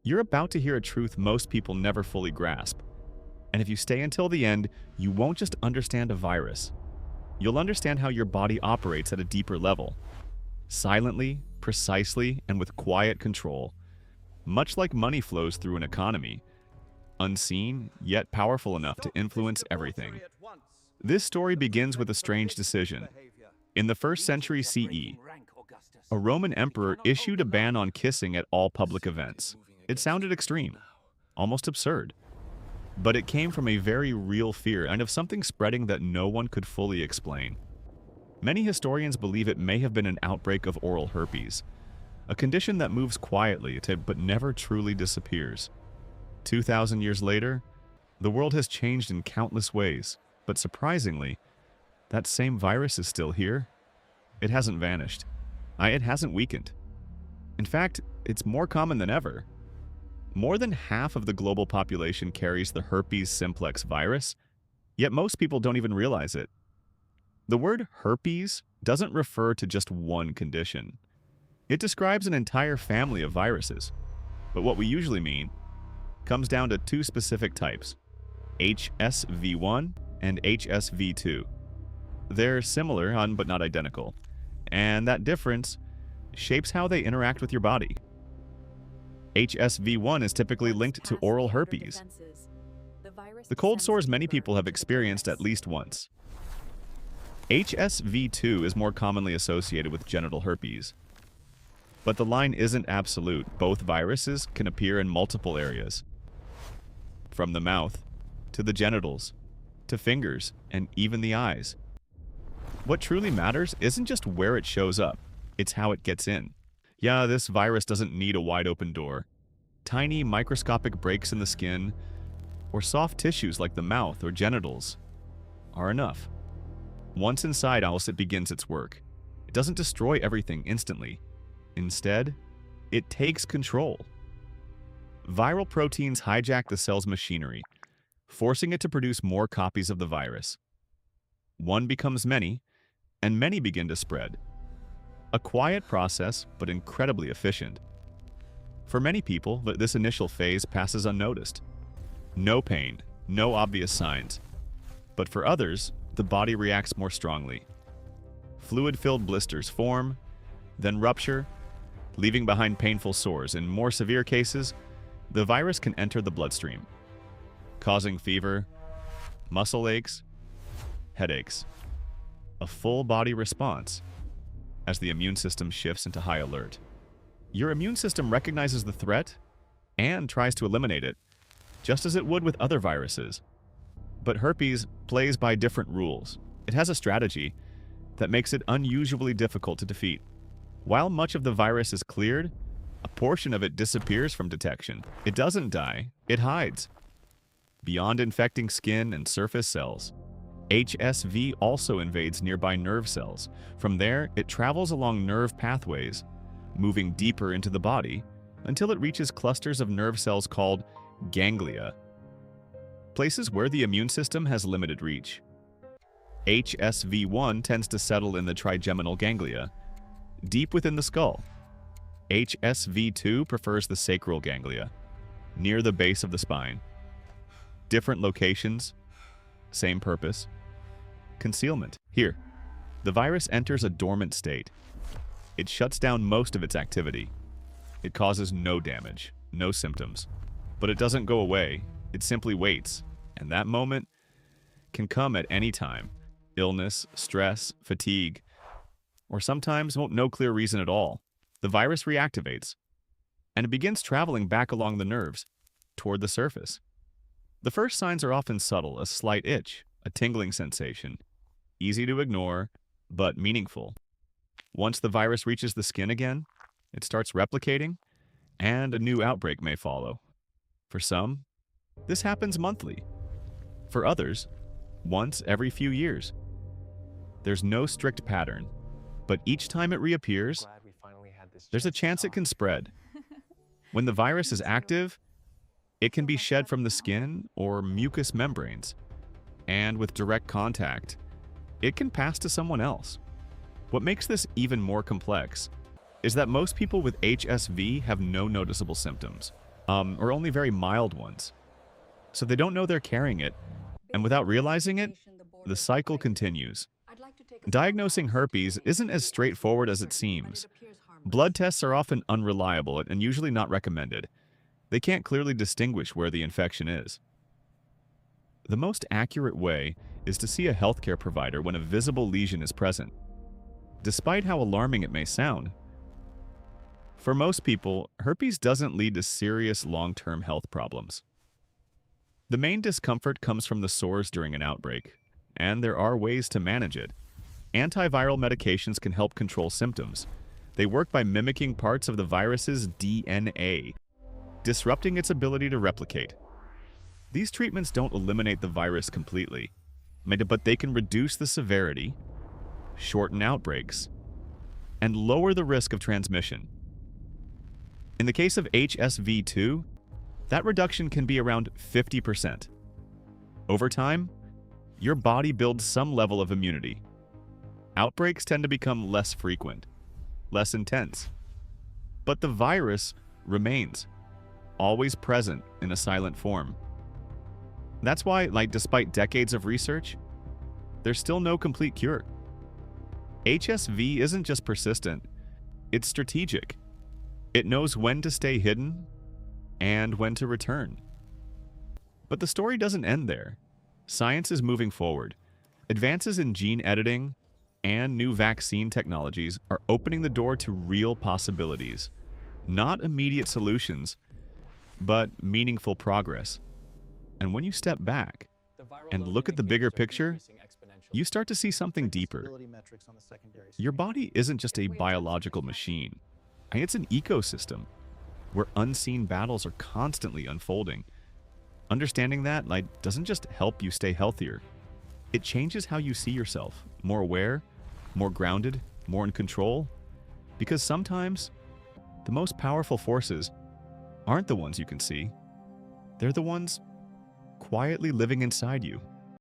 You're about to hear a truth most people never fully grasp. And if you stay until the end, you won't just understand a virus. You'll understand how your body operates at a deeper level. Silently, precisely, and with quiet control. Much like money flows through an economy. Unseen, yet powerful enough to influence everything. This story begins with a strange decision. In the 1st century CE, a Roman emperor issued a ban on kissing at all public events. It sounded extreme, almost absurd. But it came from a very real fear and of something spreading that no one could fully explain. Many historians believe it may have been an outbreak of oral herpes, a condition that moves quietly but never truly disappears. 2,000 years later, the world has changed in countless ways, but surprisingly, that same virus is still here. It hasn't vanished. It hasn't weakened. In fact, it's more common than ever. More than half of the global population carries the herpes simplex virus, yet most people don't even realize it. The word herpes doesn't refer to just one condition. It describes an entire family of viruses. But what we usually mean comes down to 2 specific types, HSV-1 and HSV-2. They're similar, but not identical, and that difference shapes how they interact with your body. HSV-1 is typically linked to oral herpes, the cold sores many people have experienced at least once. HSV-2 is more commonly associated with genital herpes. But the line isn't absolute. Both viruses can appear in multiple areas, from the mouth to the genitals, to fingers, and even the eyes. What truly matters isn't just where it shows up, it's how it gets in. Yeah, this virus doesn't need a wide open door. Tiny microscopic breaks in the skin or soft tissues like the mouth or genitals are enough. Once inside, it begins its work. It doesn't destroy everything instantly. Instead, it takes control. Viral proteins hijack the cell's machinery, forcing it to produce more copies of the virus. One becomes many, and many begin to spread. A quiet process, but incredibly efficient. For many people, this initial phase passes unnoticed. No pain, no obvious signs. But for others, the body reacts more strongly. Fluid-filled blisters form, then rupture, leaving behind painful sores. In more severe cases, the virus can enter the bloodstream, causing fever, muscle aches, headaches. A full body response as the immune system shifts into high alert. Your immune system recognizes the threat and tries to eliminate it, just as it would with other viruses. But herpes plays by different rules. It has a strategy that makes it unusually difficult to defeat. While much of the virus is cleared, a portion of it disappears from detection. It doesn't die, it hides. Beyond infecting skin and surface cells, HSV also invades nearby nerve cells. From there, it travels along nerve pathways, moving deeper into the body until it reaches clusters of nerve cells called ganglia, places where the immune system has limited reach. HSV-1 tends to settle in the trigeminal ganglia, deep within the skull. HSV-2 prefers the sacral ganglia, near the base of the spine. Different locations, same purpose. Concealment. Here, the virus enters a dormant state. It shuts down most of its activity. It causes no damage, no symptoms. But it doesn't go away, it simply waits, and that moment can come at any time. Illness, stress, fatigue, or sometimes no clear reason at all. The virus reactivates, and it begins traveling back along the nerves, toward the surface. The first signs are often subtle, a slight itch, a tingling sensation, easy to ignore, but meaningful. Once the virus reaches the skin again, it starts replicating, and a new outbreak may follow. For some, this happens monthly. For others, once every few years. There's no strict pattern, but each time it reappears, there's a chance it can spread. When the virus is active, it can be shed from the skin or mucous membranes, and with direct contact, it can pass to someone else. What makes this even more complex is that most people with HSV have no noticeable symptoms. or only very mild ones. So they don't know they're carrying it, and without realizing it, the cycle continues. Diagnosing herpes isn't as straightforward as it seems. Blood tests are often unreliable and usually not recommended. They can't clearly distinguish where the infection is. The most accurate way is to see a healthcare provider when a visible lesion is present, despite how alarming it may sound. For most people, herpes doesn't lead to serious long-term health problems. The main discomfort comes from the sores during an outbreak, and there are ways to manage it. Antiviral medications can help control symptoms. They work by mimicking parts of the virus's DNA, disrupting its ability to replicate. These treatments don't eliminate the virus completely, but they can reduce the severity, shorten outbreaks, and lower the risk of transmission. In the case of HSV-2, that reduction can be around 50%. Over time, your body builds some level of immunity. Outbreaks tend to become less frequent, less intense. But the virus remains, always present in a silent form. That's why, despite decades of research, there's still no complete cure. HSV isn't just persistent, it's strategic. It knows when to stay hidden and when to return. But the story doesn't end there. Science is moving forward. Advances in gene editing and new vaccine technologies are opening the door to real possibilities. Not immediate solutions, but meaningful progress. And when you step back and look at the bigger picture, you start to see something deeper. Your body isn't just a biological machine. It's an ecosystem where unseen battles are constantly unfolding. Understanding that doesn't just help you stay healthier. It changes how you see yourself, more aware, more grounded, more in control. Because sometimes the most powerful forces aren't the ones you can see. They're the ones quietly living inside you.